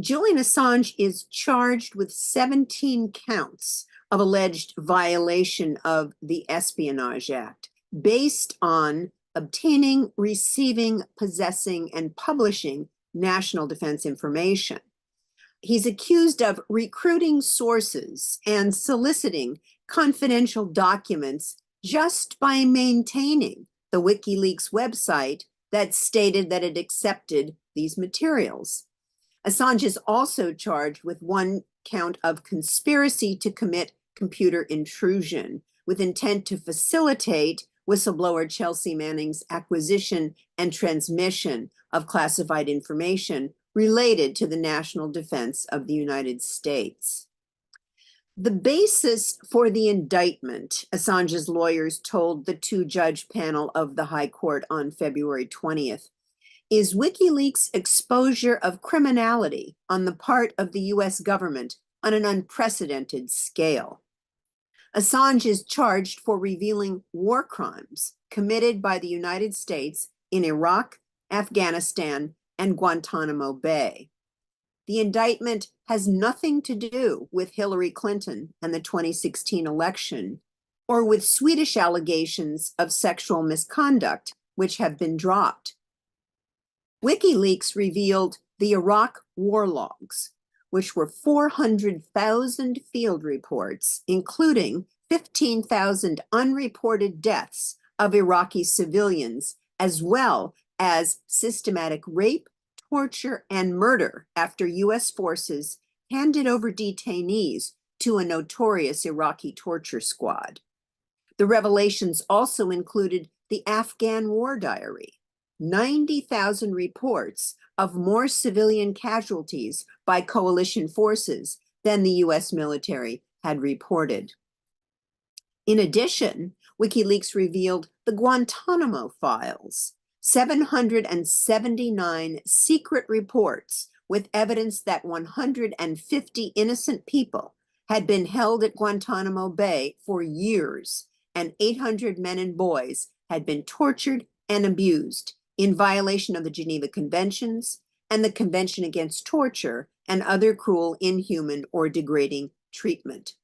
Julian Assange is charged with 17 counts of alleged violation of the Espionage Act based on obtaining, receiving, possessing, and publishing national defense information. He's accused of recruiting sources and soliciting confidential documents just by maintaining the WikiLeaks website that stated that it accepted these materials. Assange is also charged with one count of conspiracy to commit computer intrusion with intent to facilitate whistleblower Chelsea Manning's acquisition and transmission of classified information related to the national defense of the United States. The basis for the indictment, Assange's lawyers told the two-judge panel of the High Court on February 20th, is WikiLeaks' exposure of criminality on the part of the US government on an unprecedented scale. Assange is charged for revealing war crimes committed by the United States in Iraq, Afghanistan, and Guantanamo Bay. The indictment has nothing to do with Hillary Clinton and the 2016 election, or with Swedish allegations of sexual misconduct, which have been dropped. WikiLeaks revealed the Iraq war logs, which were 400,000 field reports, including 15,000 unreported deaths of Iraqi civilians, as well as systematic rape, torture, and murder after US forces handed over detainees to a notorious Iraqi torture squad. The revelations also included the Afghan War Diary, 90,000 reports of more civilian casualties by coalition forces than the US military had reported. In addition, WikiLeaks revealed the Guantanamo files, 779 secret reports with evidence that 150 innocent people had been held at Guantanamo Bay for years, and 800 men and boys had been tortured and abused in violation of the Geneva Conventions and the Convention Against Torture and other cruel, inhuman, or degrading treatment.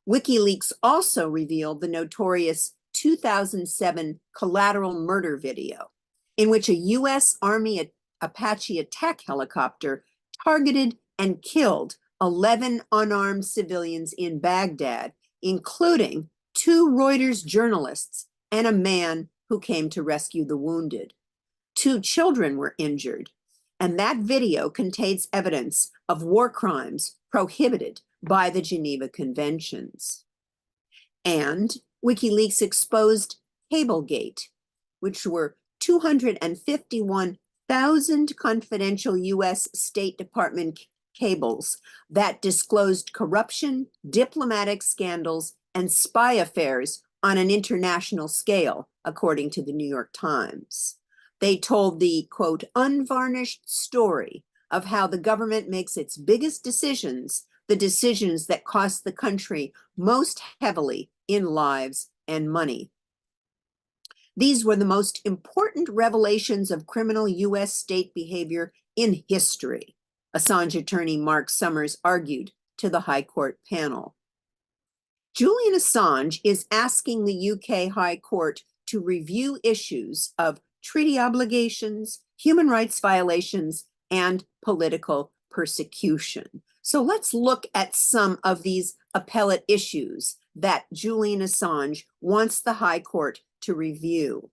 WikiLeaks also revealed the notorious 2007 collateral murder video, in which a US Army Apache attack helicopter targeted and killed 11 unarmed civilians in Baghdad, including 2 Reuters journalists and a man who came to rescue the wounded. 2 children were injured, and that video contains evidence of war crimes prohibited by the Geneva Conventions. And WikiLeaks exposed Cablegate, which were 251,000 confidential US State Department cables that disclosed corruption, diplomatic scandals, and spy affairs on an international scale, according to the New York Times. They told the, quote, unvarnished story of how the government makes its biggest decisions, the decisions that cost the country most heavily in lives and money. These were the most important revelations of criminal US state behavior in history, Assange attorney Mark Summers argued to the High Court panel. Julian Assange is asking the UK High Court to review issues of treaty obligations, human rights violations, and political persecution. So let's look at some of these appellate issues that Julian Assange wants the High Court to review.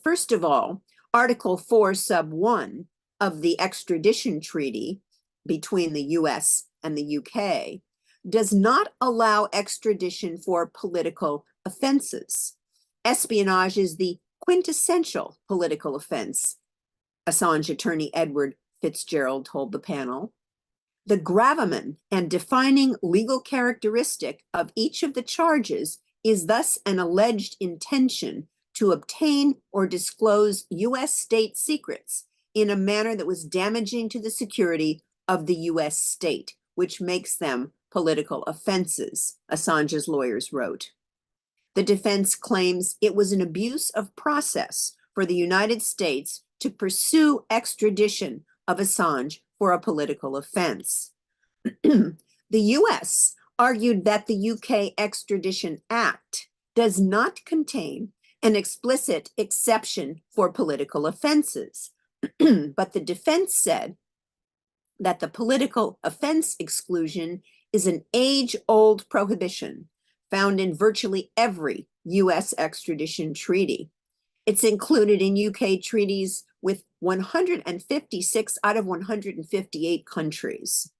First of all, Article 4, Sub 1 of the extradition treaty between the US and the UK does not allow extradition for political offenses. Espionage is the quintessential political offense, Assange attorney Edward Fitzgerald told the panel. The gravamen and defining legal characteristic of each of the charges is thus an alleged intention to obtain or disclose US state secrets in a manner that was damaging to the security of the US state, which makes them political offenses, Assange's lawyers wrote. The defense claims it was an abuse of process for the United States to pursue extradition of Assange for a political offense. The US argued that the UK Extradition Act does not contain an explicit exception for political offenses, but the defense said that the political offense exclusion is an age-old prohibition found in virtually every US extradition treaty. It's included in UK treaties with 156 out of 158 countries.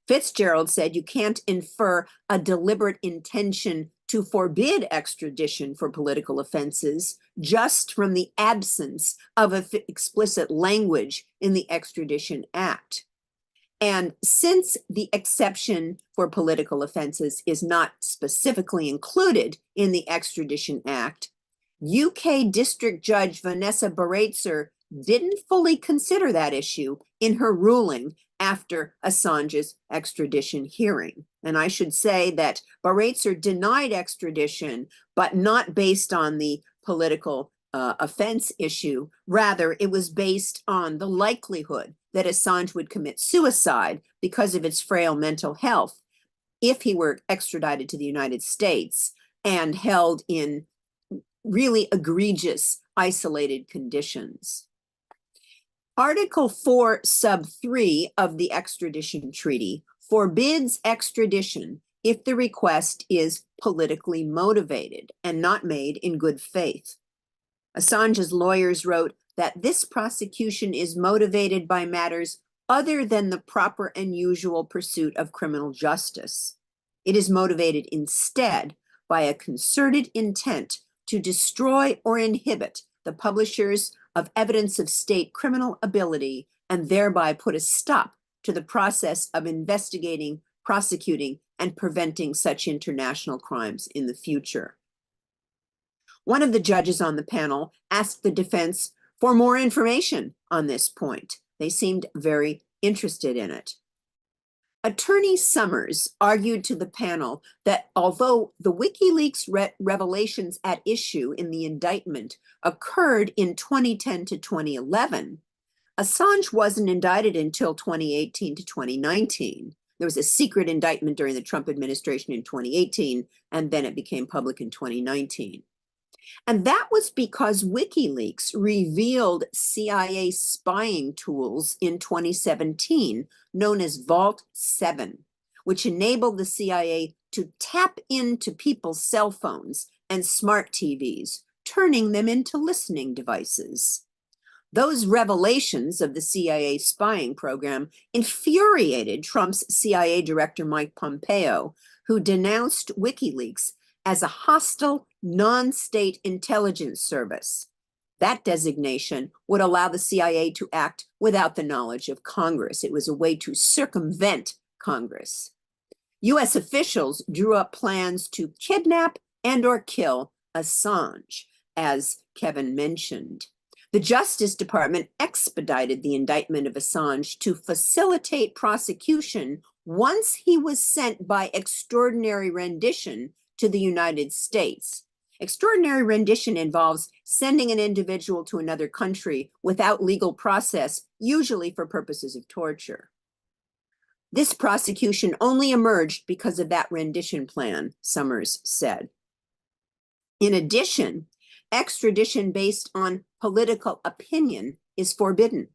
Fitzgerald said you can't infer a deliberate intention to forbid extradition for political offenses just from the absence of explicit language in the Extradition Act. And since the exception for political offenses is not specifically included in the Extradition Act, UK District Judge Vanessa Baratzer didn't fully consider that issue in her ruling after Assange's extradition hearing. And I should say that Baratzer denied extradition, but not based on the political offense issue. Rather, it was based on the likelihood that Assange would commit suicide because of his frail mental health if he were extradited to the United States and held in really egregious isolated conditions. Article 4, sub 3 of the extradition treaty forbids extradition if the request is politically motivated and not made in good faith. Assange's lawyers wrote that this prosecution is motivated by matters other than the proper and usual pursuit of criminal justice. It is motivated instead by a concerted intent to destroy or inhibit the publishers of evidence of state criminal ability and thereby put a stop to the process of investigating, prosecuting, and preventing such international crimes in the future. One of the judges on the panel asked the defense for more information on this point. They seemed very interested in it. Attorney Summers argued to the panel that although the WikiLeaks revelations at issue in the indictment occurred in 2010 to 2011, Assange wasn't indicted until 2018 to 2019. There was a secret indictment during the Trump administration in 2018, and then it became public in 2019. And that was because WikiLeaks revealed CIA spying tools in 2017, known as Vault 7, which enabled the CIA to tap into people's cell phones and smart TVs, turning them into listening devices. Those revelations of the CIA spying program infuriated Trump's CIA director, Mike Pompeo, who denounced WikiLeaks as a hostile, non-state intelligence service. That designation would allow the CIA to act without the knowledge of Congress. It was a way to circumvent Congress. US officials drew up plans to kidnap and or kill Assange, as Kevin mentioned. The Justice Department expedited the indictment of Assange to facilitate prosecution once he was sent by extraordinary rendition to the United States. Extraordinary rendition involves sending an individual to another country without legal process, usually for purposes of torture. This prosecution only emerged because of that rendition plan, Summers said. In addition, extradition based on political opinion is forbidden.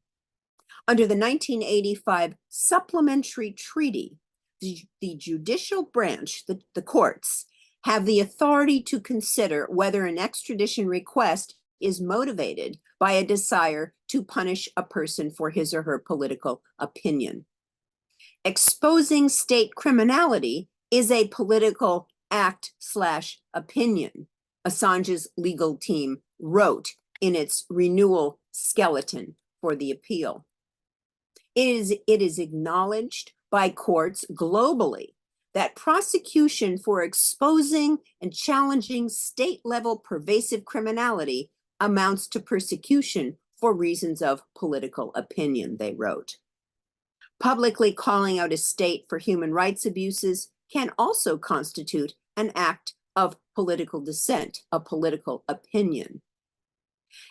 Under the 1985 Supplementary Treaty, the judicial branch, the courts, have the authority to consider whether an extradition request is motivated by a desire to punish a person for his or her political opinion. Exposing state criminality is a political act/opinion, Assange's legal team wrote in its renewal skeleton for the appeal. It is acknowledged by courts globally that prosecution for exposing and challenging state-level pervasive criminality amounts to persecution for reasons of political opinion, they wrote. Publicly calling out a state for human rights abuses can also constitute an act of political dissent, a political opinion.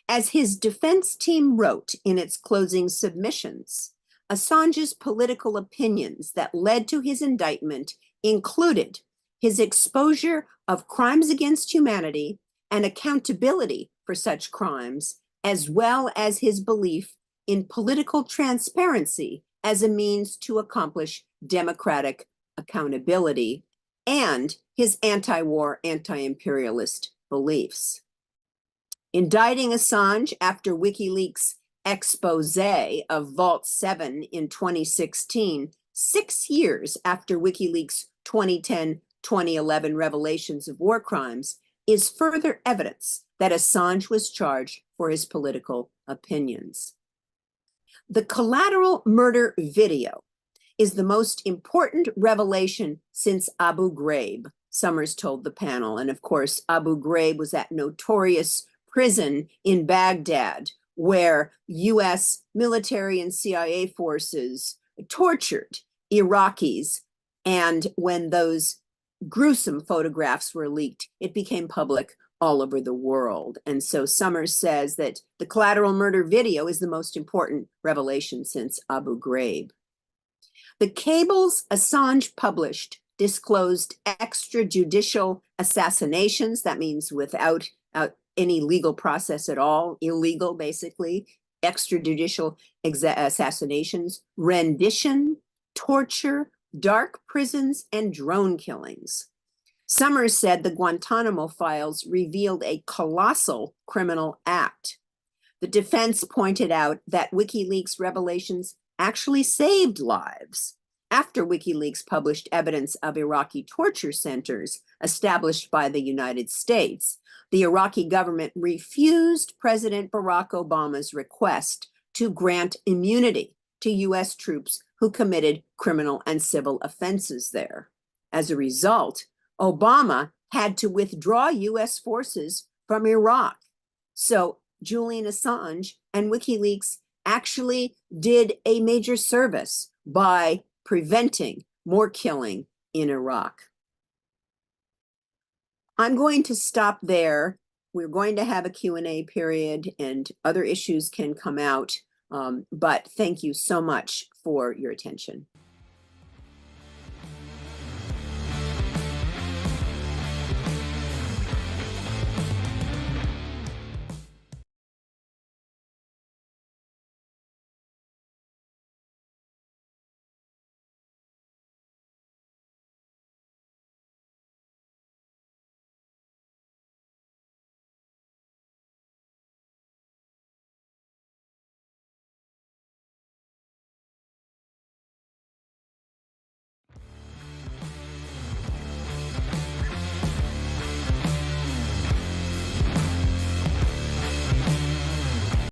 As his defense team wrote in its closing submissions, Assange's political opinions that led to his indictment included his exposure of crimes against humanity and accountability for such crimes, as well as his belief in political transparency as a means to accomplish democratic accountability, and his anti-war, anti-imperialist beliefs. Indicting Assange after WikiLeaks' expose of Vault 7 in 2016, 6 years after WikiLeaks' 2010-2011 revelations of war crimes, is further evidence that Assange was charged for his political opinions. The collateral murder video is the most important revelation since Abu Ghraib, Summers told the panel. And of course, Abu Ghraib was that notorious prison in Baghdad where US military and CIA forces tortured Iraqis. And when those gruesome photographs were leaked, it became public all over the world. And so Summers says that the collateral murder video is the most important revelation since Abu Ghraib. The cables Assange published disclosed extrajudicial assassinations. That means without any legal process at all, illegal, basically, extrajudicial assassinations, rendition, torture, dark prisons, and drone killings. Summers said the Guantanamo files revealed a colossal criminal act. The defense pointed out that WikiLeaks revelations actually saved lives. After WikiLeaks published evidence of Iraqi torture centers established by the United States, the Iraqi government refused President Barack Obama's request to grant immunity to US troops who committed criminal and civil offenses there. As a result, Obama had to withdraw US forces from Iraq. So Julian Assange and WikiLeaks actually did a major service by preventing more killing in Iraq. I'm going to stop there. We're going to have a Q&A period and other issues can come out, but thank you so much for your attention.